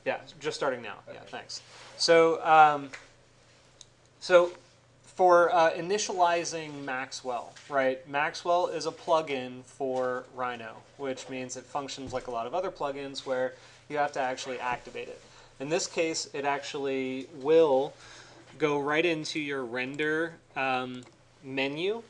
Yeah, just starting now. Okay. Yeah, thanks. So, so for initializing Maxwell, right? Maxwell is a plugin for Rhino, which means it functions like a lot of other plugins where you have to actually activate it. In this case, it actually will go right into your render menu.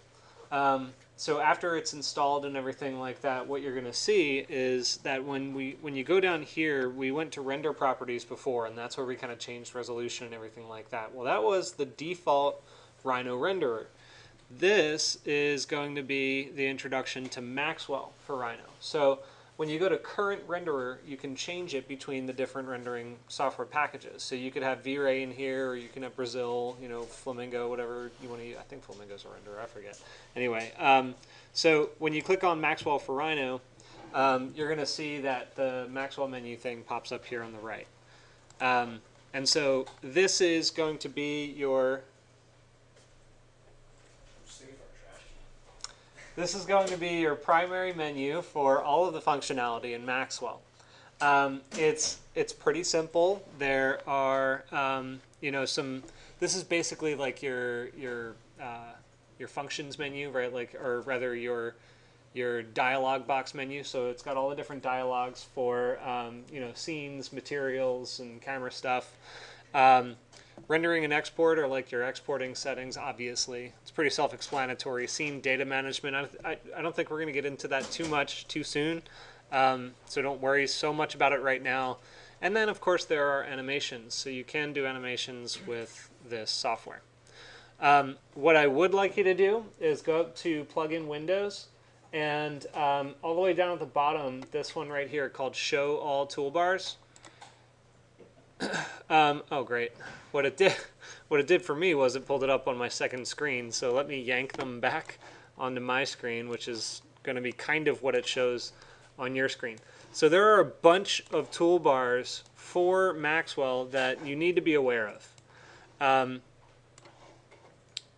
So after it's installed and everything like that, what you're going to see is that when you go down here, we went to render properties before, and that's where we kind of changed resolution and everything like that. Well, that was the default Rhino renderer. This is going to be the introduction to Maxwell for Rhino. So when you go to current renderer, you can change it between the different rendering software packages. So you could have V-Ray in here, or you can have Brazil, you know, Flamingo, whatever you want to use. I think Flamingo's a renderer, I forget. Anyway, so when you click on Maxwell for Rhino, you're going to see that the Maxwell menu thing pops up here on the right. And so this is going to be your... This is going to be your primary menu for all of the functionality in Maxwell. It's pretty simple. There are you know, some. This is basically like your functions menu, right? Like, or rather your dialog box menu. So it's got all the different dialogues for you know, scenes, materials, and camera stuff. Rendering and export are like your exporting settings, obviously. It's pretty self-explanatory. Scene data management, I don't think we're going to get into that too much too soon, so don't worry so much about it right now. And then, of course, there are animations, so you can do animations with this software. What I would like you to do is go up to Plugin Windows, and all the way down at the bottom, this one right here called Show All Toolbars. Oh, great. What it did for me was it pulled it up on my second screen. So let me yank them back onto my screen, which is going to be kind of what it shows on your screen. So there are a bunch of toolbars for Maxwell that you need to be aware of.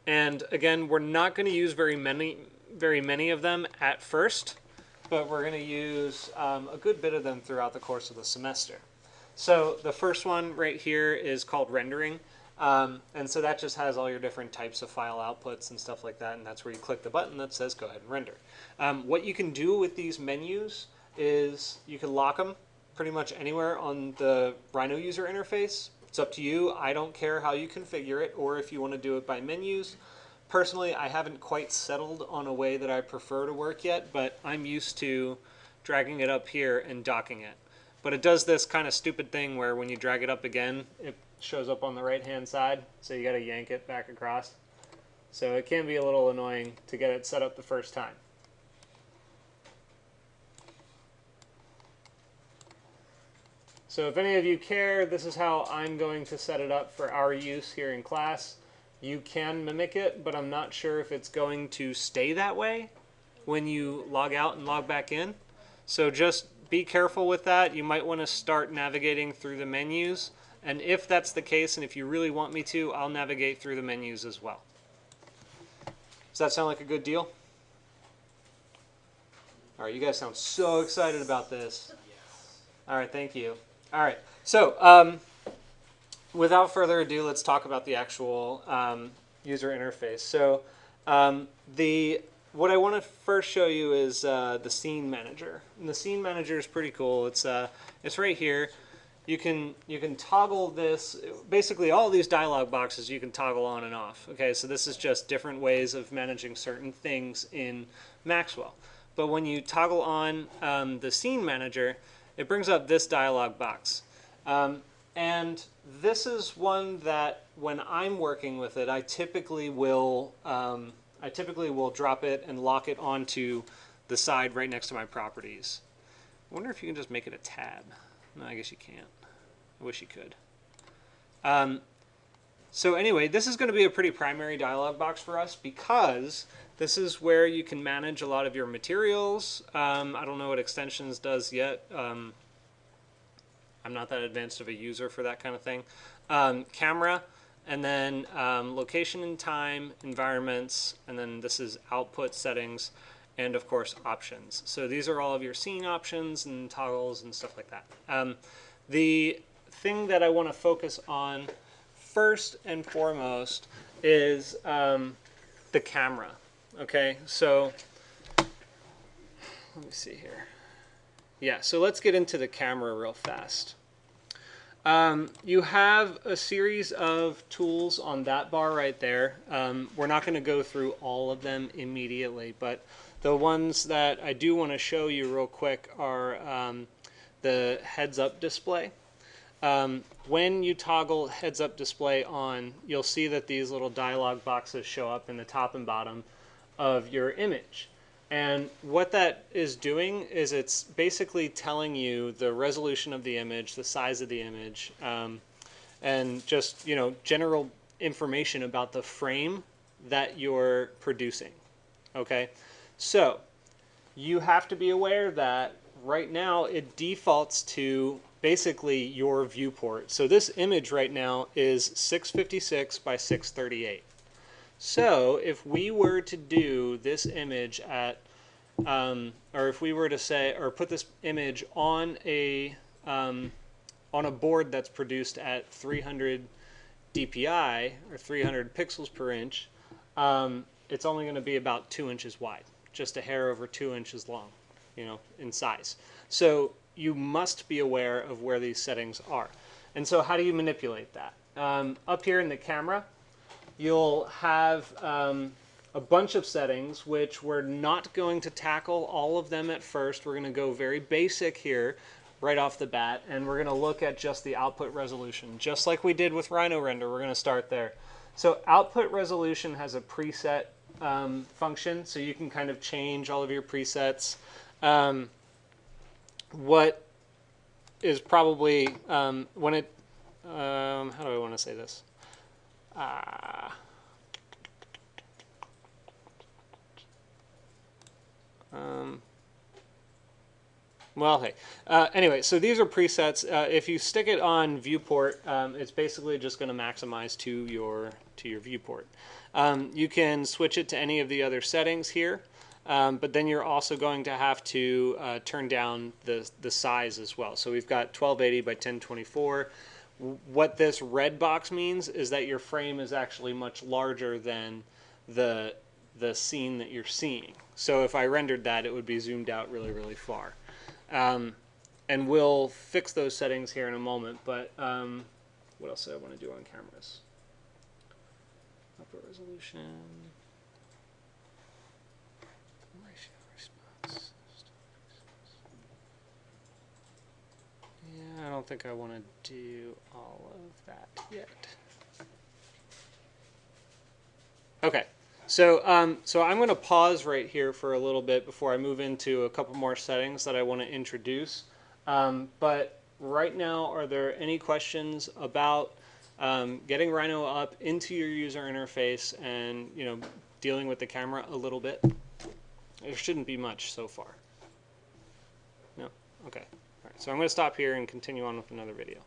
And again, we're not going to use very many of them at first, but we're going to use a good bit of them throughout the course of the semester. So the first one right here is called rendering, and so that just has all your different types of file outputs and stuff like that, and that's where you click the button that says go ahead and render. What you can do with these menus is you can lock them pretty much anywhere on the Rhino user interface. It's up to you. I don't care how you configure it or if you want to do it by menus. Personally, I haven't quite settled on a way that I prefer to work yet, but I'm used to dragging it up here and docking it. But it does this kind of stupid thing where when you drag it up again, it shows up on the right-hand side, so you got to yank it back across. So it can be a little annoying to get it set up the first time. So if any of you care, this is how I'm going to set it up for our use here in class. You can mimic it, but I'm not sure if it's going to stay that way when you log out and log back in. So just be careful with that. You might want to start navigating through the menus. And if that's the case, and if you really want me to, I'll navigate through the menus as well. Does that sound like a good deal? All right, you guys sound so excited about this. All right, thank you. All right, so without further ado, let's talk about the actual user interface. So what I want to first show you is the scene manager. And the scene manager is pretty cool. It's right here. You can toggle this. Basically, all these dialog boxes you can toggle on and off. Okay, so this is just different ways of managing certain things in Maxwell. But when you toggle on the scene manager, it brings up this dialog box. And this is one that when I'm working with it, I typically will drop it and lock it onto the side right next to my properties. I wonder if you can just make it a tab. No, I guess you can't. I wish you could. So anyway, this is going to be a pretty primary dialog box for us because this is where you can manage a lot of your materials. I don't know what extensions does yet. I'm not that advanced of a user for that kind of thing. Camera. And then location and time, environments, and then this is output settings, and of course options. So these are all of your scene options and toggles and stuff like that. The thing that I want to focus on first and foremost is the camera. Okay, so let me see here. Yeah, so let's get into the camera real fast. You have a series of tools on that bar right there. We're not going to go through all of them immediately, but the ones that I do want to show you real quick are the heads-up display. When you toggle heads-up display on, you'll see that these little dialog boxes show up in the top and bottom of your image. And what that is doing is it's basically telling you the resolution of the image, the size of the image, and just, you know, general information about the frame that you're producing. Okay, so you have to be aware that right now it defaults to basically your viewport. So this image right now is 656 by 638. So if we were to do this image at, or if we were to say, or put this image on a board that's produced at 300 dpi or 300 pixels per inch, it's only going to be about 2 inches wide, just a hair over 2 inches long, you know, in size. So you must be aware of where these settings are. And so how do you manipulate that? Up here in the camera, you'll have a bunch of settings, which we're not going to tackle all of them at first. We're going to go very basic here right off the bat, and we're going to look at just the output resolution. Just like we did with Rhino Render, we're going to start there. So output resolution has a preset function, so you can kind of change all of your presets. What is probably, when it, how do I want to say this? Well, hey. Anyway, so these are presets. If you stick it on viewport, it's basically just going to maximize to your viewport. You can switch it to any of the other settings here, but then you're also going to have to turn down the size as well. So we've got 1280 by 1024. What this red box means is that your frame is actually much larger than the scene that you're seeing. So if I rendered that, it would be zoomed out really, really far. And we'll fix those settings here in a moment, but what else do I want to do on cameras? Output resolution, ratio response. Yeah, I don't think I want to do all of that yet. Okay. So, so I'm going to pause right here for a little bit before I move into a couple more settings that I want to introduce. But right now, are there any questions about getting Rhino up into your user interface and, you know, dealing with the camera a little bit? There shouldn't be much so far. No? Okay. All right. So I'm going to stop here and continue on with another video.